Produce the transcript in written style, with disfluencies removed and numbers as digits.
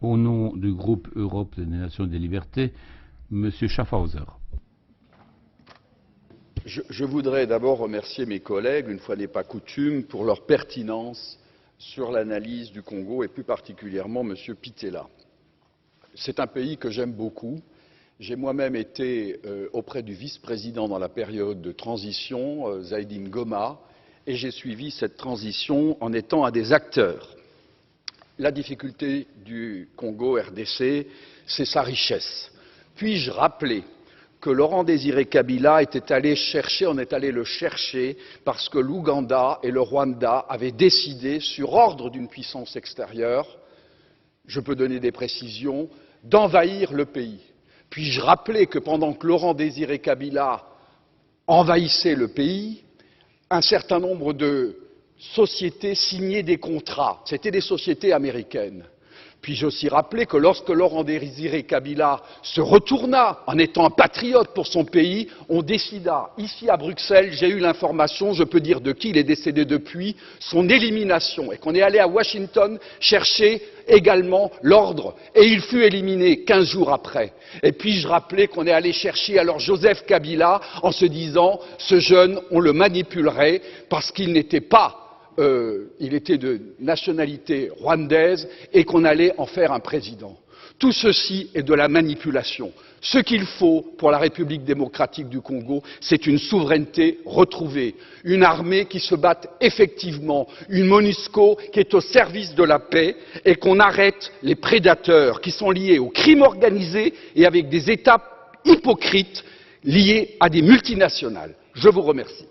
Au nom du groupe Europe des Nations et des Libertés, M. Schaffhauser. Je voudrais d'abord remercier mes collègues, une fois n'est pas coutume, pour leur pertinence sur l'analyse du Congo et plus particulièrement M. Pittella. C'est un pays que j'aime beaucoup. J'ai moi-même été auprès du vice-président dans la période de transition, Zaïdi Ngoma, et j'ai suivi cette transition en étant un des acteurs. La difficulté du Congo RDC, c'est sa richesse. Puis-je rappeler que Laurent Désiré Kabila on est allé le chercher parce que l'Ouganda et le Rwanda avaient décidé, sur ordre d'une puissance extérieure, je peux donner des précisions, d'envahir le pays. Puis-je rappeler que pendant que Laurent Désiré Kabila envahissait le pays, un certain nombre de sociétés signaient des contrats. C'étaient des sociétés américaines. Puis-je aussi rappeler que lorsque Laurent Désiré Kabila se retourna en étant un patriote pour son pays, on décida, ici à Bruxelles, j'ai eu l'information, je peux dire de qui, il est décédé depuis, son élimination, et qu'on est allé à Washington chercher également l'ordre, et il fut éliminé 15 jours après. Et puis-je rappeler qu'on est allé chercher alors Joseph Kabila en se disant, ce jeune, on le manipulerait parce qu'il n'était pas il était de nationalité rwandaise et qu'on allait en faire un président. Tout ceci est de la manipulation. Ce qu'il faut pour la République démocratique du Congo, c'est une souveraineté retrouvée, une armée qui se batte effectivement, une MONUSCO qui est au service de la paix et qu'on arrête les prédateurs qui sont liés au crime organisé et avec des États hypocrites liés à des multinationales. Je vous remercie.